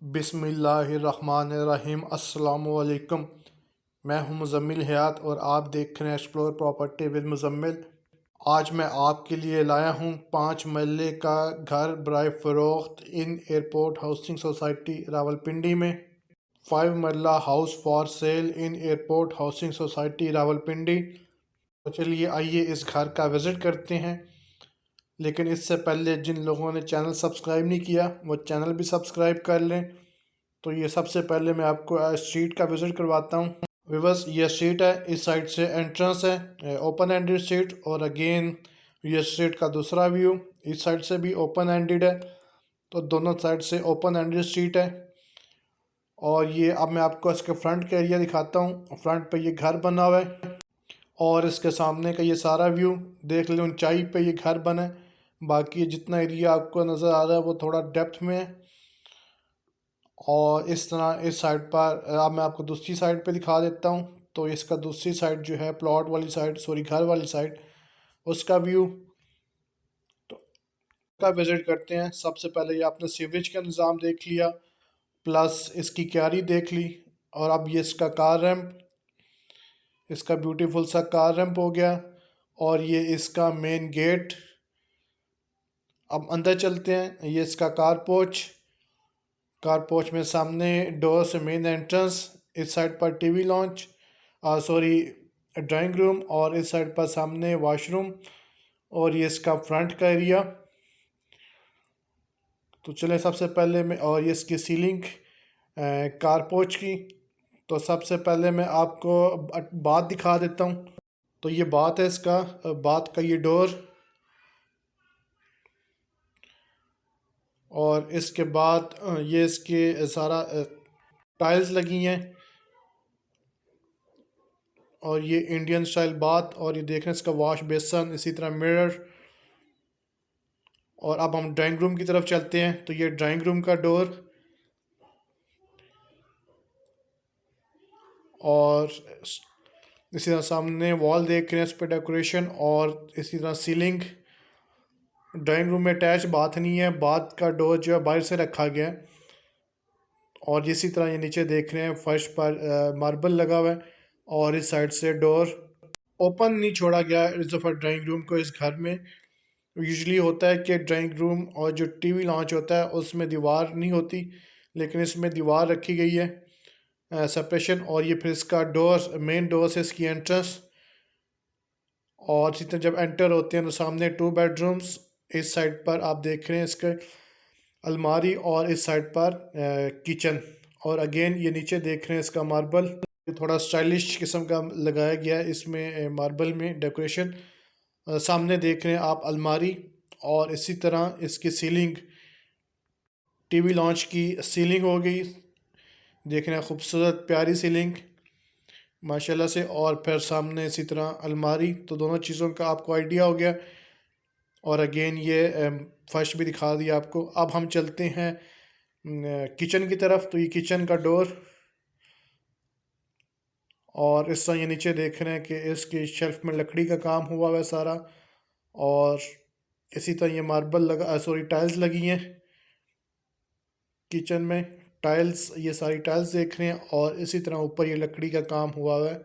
बिस्मिल्लाहिर्रहमानिर्रहीम। अस्सलामुअलैकुम। मैं हूं मुज़म्मिल हयात और आप देख रहे हैं एक्सप्लोर प्रॉपर्टी विद मुज़म्मिल। आज मैं आपके लिए लाया हूं 5 मरले का घर बराए फ़रोख्त इन एयरपोर्ट हाउसिंग सोसाइटी रावलपिंडी में। 5 मरला house for sale in airport housing society Rawalpindi. तो चलिए आइए इस घर का विज़िट करते हैं। लेकिन इससे पहले जिन लोगों ने चैनल सब्सक्राइब नहीं किया वो चैनल भी सब्सक्राइब कर लें। तो ये सबसे पहले मैं आपको स्ट्रीट का विज़िट करवाता हूँ। विवर्स, ये स्ट्रीट है, इस साइड से एंट्रेंस है, ओपन एंडेड स्ट्रीट। और अगेन ये स्ट्रीट का दूसरा व्यू, इस साइड से भी ओपन एंडेड है। तो दोनों साइड से ओपन एंडेड स्ट्रीट है। और ये अब मैं आपको इसके फ्रंट का एरिया दिखाता हूँ। फ्रंट पे ये घर बना हुआ है और इसके सामने का ये सारा व्यू देख लें। ऊंचाई पे ये घर बना है। बाकी जितना एरिया आपको नज़र आ रहा है वो थोड़ा डेप्थ में है। और इस तरह इस साइड पर अब मैं आपको दूसरी साइड पे दिखा देता हूँ। तो इसका दूसरी साइड जो है प्लॉट वाली साइड, सॉरी घर वाली साइड, उसका व्यू तो का विज़िट करते हैं। सबसे पहले ये आपने सीवरेज का निज़ाम देख लिया, प्लस इसकी क्यारी देख ली। और अब ये इसका कार रैम्प, इसका ब्यूटीफुल सा कार रैम्प हो गया। और ये इसका मेन गेट। अब अंदर चलते हैं। ये इसका कार पोर्च, कार पोर्च में सामने डोर से मेन एंट्रेंस, इस साइड पर TV launch, sorry drawing room, और इस साइड पर सामने वॉशरूम। और ये इसका फ्रंट का एरिया। तो चले सबसे पहले मैं, और ये इसकी सीलिंग कार पोर्च की। तो सबसे पहले मैं आपको बात दिखा देता हूँ। तो ये बात है इसका, बात का ये डोर। और इसके बाद ये इसके सारा टाइल्स लगी हैं। और ये इंडियन स्टाइल बात। और ये देख रहे हैं इसका वॉश बेसन, इसी तरह मिरर। और अब हम ड्राइंग रूम की तरफ चलते हैं। तो ये ड्राइंग रूम का डोर। और इसी तरह सामने वॉल देख रहे हैं, इस पर डेकोरेशन। और इसी तरह सीलिंग। ड्राइंग रूम में अटैच बाथ नहीं है, बाथ का डोर जो है बाहर से रखा गया है। और इसी तरह ये नीचे देख रहे हैं फर्श पर मार्बल लगा हुआ है। और इस साइड से डोर ओपन नहीं छोड़ा गया इस दफ़ा ड्राइंग रूम को। इस घर में यूजुअली होता है कि ड्राइंग रूम और जो टीवी लॉन्च होता है उसमें दीवार नहीं होती, लेकिन इसमें दीवार रखी गई है सेपरेशन। और ये फिर इसका डोर, मेन डोर से इसकी एंट्रेंस। और जितने जब एंटर होते हैं तो सामने 2 बेडरूम्स, इस साइड पर आप देख रहे हैं इसके अलमारी, और इस साइड पर किचन। और अगेन ये नीचे देख रहे हैं इसका मार्बल, थोड़ा स्टाइलिश किस्म का लगाया गया है इसमें मार्बल में डेकोरेशन। सामने देख रहे हैं आप अलमारी। और इसी तरह इसकी सीलिंग, टीवी लॉन्च की सीलिंग हो गई। देख रहे हैं खूबसूरत प्यारी सीलिंग माशाल्लाह से। और फिर सामने इसी तरह अलमारी। तो दोनों चीज़ों का आपको आइडिया हो गया। और अगेन ये फर्श भी दिखा दिया आपको। अब हम चलते हैं किचन की तरफ। तो ये किचन का डोर। और इस तरह ये नीचे देख रहे हैं कि इसकी शेल्फ में लकड़ी का काम हुआ है सारा। और इसी तरह ये मार्बल लगा, सॉरी टाइल्स लगी हैं किचन में। टाइल्स, ये सारी टाइल्स देख रहे हैं। और इसी तरह ऊपर ये लकड़ी का काम हुआ है।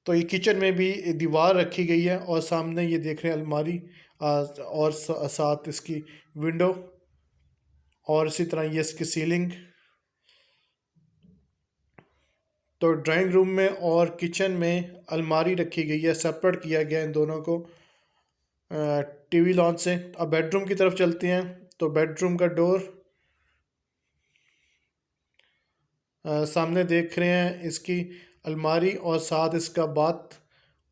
तो ये किचन में भी दीवार रखी गई है। और सामने ये देख रहे हैं अलमारी, और साथ इसकी विंडो। और इसी तरह ये इसकी सीलिंग। तो ड्राइंग रूम में और किचन में अलमारी रखी गई है, सेपरेट किया गया इन दोनों को टीवी लॉन्च से। अब बेडरूम की तरफ चलते हैं। तो बेडरूम का डोर, सामने देख रहे हैं इसकी अलमारी और साथ इसका बाथ।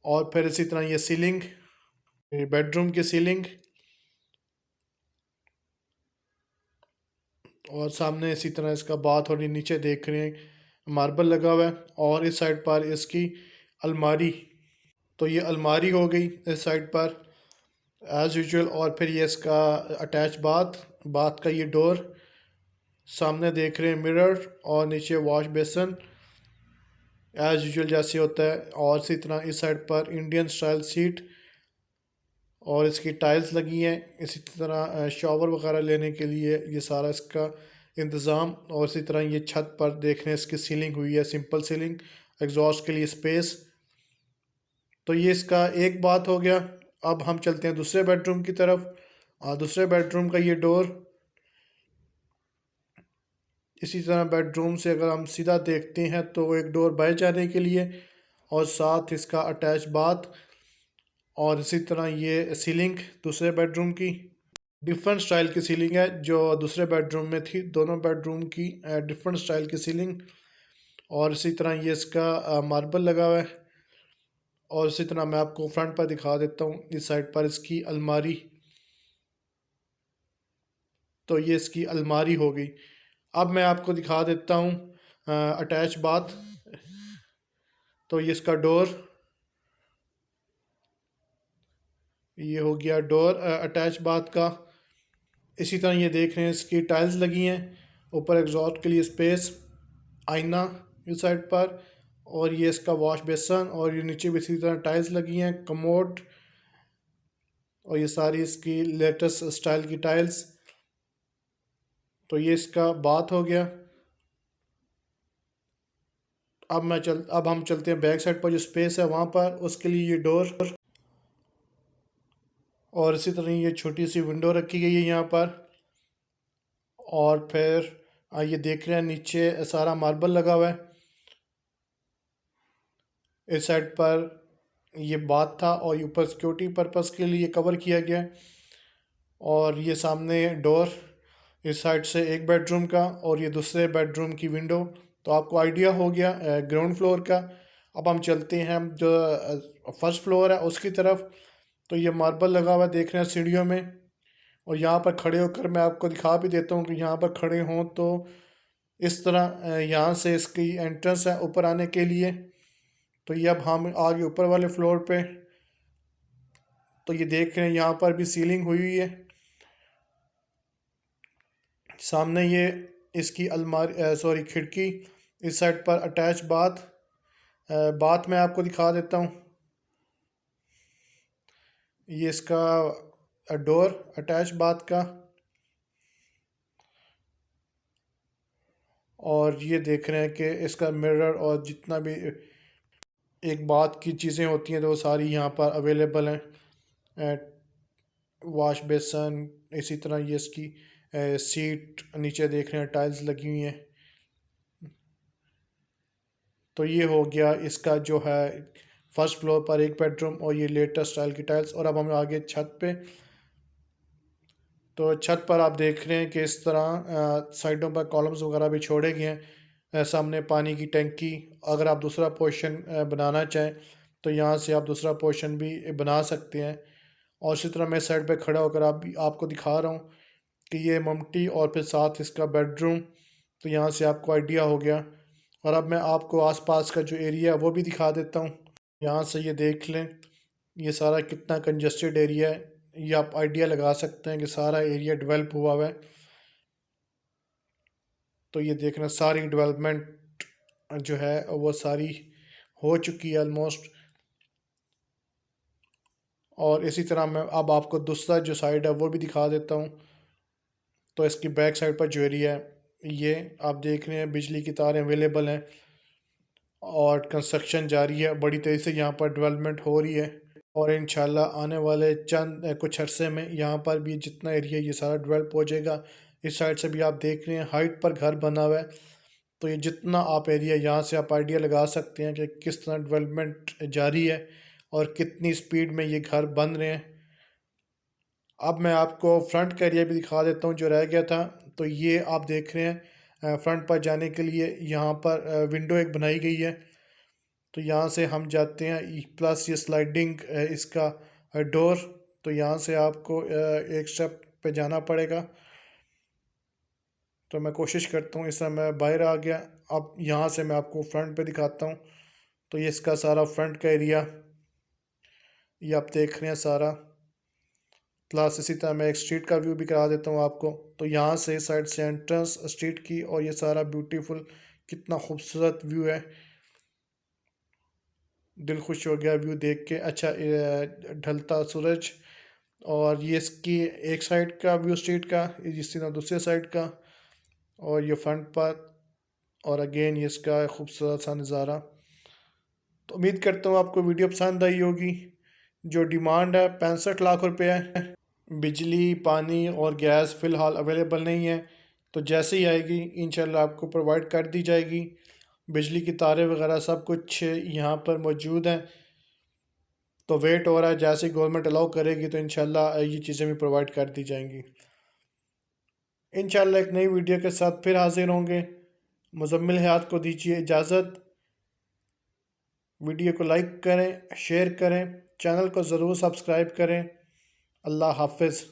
और फिर इसी तरह ये सीलिंग, बेडरूम की सीलिंग। और सामने इसी तरह इसका बाथ। और ये नीचे देख रहे हैं मार्बल लगा हुआ है। और इस साइड पर इसकी अलमारी। तो ये अलमारी हो गई इस साइड पर एज़ यूजुअल। और फिर ये इसका अटैच बाथ, बाथ का ये डोर। सामने देख रहे हैं मिरर और नीचे वॉश बेसन एज़ यूजुअल जैसे होता है। और इसी तरह इस साइड पर इंडियन स्टाइल सीट और इसकी टाइल्स लगी हैं। इसी तरह शावर वगैरह लेने के लिए ये सारा इसका इंतज़ाम। और इसी तरह ये छत पर देखने इसकी सीलिंग हुई है, सिंपल सीलिंग, एग्जॉस्ट के लिए स्पेस। तो ये इसका एक बात हो गया। अब हम चलते हैं दूसरे बेडरूम की तरफ। दूसरे बेडरूम का ये डोर, इसी तरह बेडरूम से अगर हम सीधा देखते हैं तो एक डोर बाहर जाने के लिए, और साथ इसका अटैच बाथ। और इसी तरह ये सीलिंग दूसरे बेडरूम की डिफरेंट स्टाइल की सीलिंग है जो दूसरे बेडरूम में थी। दोनों बेडरूम की डिफरेंट स्टाइल की सीलिंग। और इसी तरह ये इसका मार्बल लगा हुआ है। और इसी तरह मैं आपको फ्रंट पर दिखा देता हूँ, इस साइड पर इसकी अलमारी। तो ये इसकी अलमारी हो गई। अब मैं आपको दिखा देता हूँ अटैच बाथ। तो ये इसका डोर, ये हो गया डोर अटैच बाथ का। इसी तरह ये देख रहे हैं इसकी टाइल्स लगी हैं, ऊपर एग्जॉस्ट के लिए स्पेस, आईना इस साइड पर, और ये इसका वॉश बेसन। और ये नीचे भी इसी तरह टाइल्स लगी हैं, कमोड। और ये सारी इसकी लेटेस्ट स्टाइल की टाइल्स। तो ये इसका बाथ हो गया। अब हम चलते हैं बैक साइड पर, जो स्पेस है वहाँ पर, उसके लिए ये डोर। और इसी तरह ये छोटी सी विंडो रखी गई है यहाँ पर। और फिर ये देख रहे हैं नीचे सारा मार्बल लगा हुआ है। इस साइड पर ये बाथ था और ऊपर सिक्योरिटी पर्पस के लिए कवर किया गया है। और ये सामने डोर, इस साइड से एक बेडरूम का और ये दूसरे बेडरूम की विंडो। तो आपको आइडिया हो गया ग्राउंड फ्लोर का। अब हम चलते हैं जो फर्स्ट फ्लोर है उसकी तरफ। तो ये मार्बल लगा हुआ है, देख रहे हैं सीढ़ियों में। और यहाँ पर खड़े होकर मैं आपको दिखा भी देता हूँ कि यहाँ पर खड़े हों तो इस तरह यहाँ से इसकी एंट्रेंस है ऊपर आने के लिए। तो ये अब हम आगे ऊपर वाले फ्लोर पे। तो ये देख रहे हैं यहाँ पर भी सीलिंग हुई हुई है। सामने ये इसकी अलमारी, सॉरी, खिड़की, इस साइड पर अटैच बाथ। बाथ मैं आपको दिखा देता हूँ। ये इसका डोर अटैच बाथ का। और ये देख रहे हैं कि इसका मिरर और जितना भी एक बात की चीज़ें होती हैं तो वो सारी यहाँ पर अवेलेबल हैं। वॉश बेसन, इसी तरह ये इसकी सीट, नीचे देख रहे हैं टाइल्स लगी हुई हैं। तो ये हो गया इसका जो है फर्स्ट फ्लोर पर एक बेडरूम और ये लेटेस्ट स्टाइल की टाइल्स। और अब हम आगे छत पे। तो छत पर आप देख रहे हैं कि इस तरह साइडों पर कॉलम्स वगैरह भी छोड़े गए हैं। सामने पानी की टंकी। अगर आप दूसरा पोर्शन बनाना चाहें तो यहाँ से आप दूसरा पोर्शन भी बना सकते हैं। और इसी तरह मैं साइड पे खड़ा होकर आपको दिखा रहा हूँ कि ये ममटी और फिर साथ इसका बेडरूम। तो यहाँ से आपको आइडिया हो गया। और अब मैं आपको आसपास का जो एरिया है वो भी दिखा देता हूँ। यहाँ से ये देख लें, ये सारा कितना कंजस्टेड एरिया है। ये आप आइडिया लगा सकते हैं कि सारा एरिया डेवलप हुआ हुआ है। तो ये देखना सारी डेवलपमेंट जो है वो सारी हो चुकी है ऑलमोस्ट। और इसी तरह मैं अब आपको दूसरा जो साइड है वो भी दिखा देता हूँ। तो इसकी बैक साइड पर जो एरिया है ये आप देख रहे हैं, बिजली की तारें अवेलेबल हैं और कंस्ट्रक्शन जारी है, बड़ी तेज़ी से यहाँ पर डेवलपमेंट हो रही है। और इंशाल्लाह आने वाले चंद कुछ अरसे में यहाँ पर भी जितना एरिया ये सारा डेवलप हो जाएगा। इस साइड से भी आप देख रहे हैं हाइट पर घर बना हुआ है। तो ये जितना आप एरिया यहाँ से आप आइडिया लगा सकते हैं कि किस तरह डेवलपमेंट जारी है और कितनी स्पीड में ये घर बन रहे हैं। अब मैं आपको फ्रंट का एरिया भी दिखा देता हूँ जो रह गया था। तो ये आप देख रहे हैं फ्रंट पर जाने के लिए यहाँ पर विंडो एक बनाई गई है। तो यहाँ से हम जाते हैं, प्लस ये स्लाइडिंग इसका डोर। तो यहाँ से आपको एक स्टेप पे जाना पड़ेगा। तो मैं कोशिश करता हूँ, इस समय मैं बाहर आ गया। अब यहाँ से मैं आपको फ्रंट पे दिखाता हूँ। तो ये इसका सारा फ्रंट का एरिया ये आप देख रहे हैं सारा। प्लस इसी तरह मैं एक स्ट्रीट का व्यू भी करा देता हूँ आपको। तो यहाँ से साइड से एंट्रेंस स्ट्रीट की, और ये सारा ब्यूटीफुल, कितना खूबसूरत व्यू है। दिल खुश हो गया व्यू देख के। अच्छा, ढलता सूरज। और ये इसकी एक साइड का व्यू स्ट्रीट का, इसी तरह दूसरे साइड का। और ये फ्रंट पर, और अगेन ये इसका खूबसूरत सा नज़ारा। तो उम्मीद करता हूँ आपको वीडियो पसंद आई होगी। जो डिमांड है 65 लाख रुपये है। बिजली, पानी और गैस फ़िलहाल अवेलेबल नहीं है, तो जैसे ही आएगी इंशाल्लाह आपको प्रोवाइड कर दी जाएगी। बिजली की तारें वगैरह सब कुछ यहाँ पर मौजूद हैं। तो वेट हो रहा है, जैसे गवर्नमेंट अलाउ करेगी तो इंशाल्लाह ये चीज़ें भी प्रोवाइड कर दी जाएंगी। इंशाल्लाह एक नई वीडियो के साथ फिर हाजिर होंगे। मुज़म्मिल हयात को दीजिए इजाज़त। वीडियो को लाइक करें, शेयर करें, चैनल को ज़रूर सब्सक्राइब करें। अल्लाह हाफ़िज़।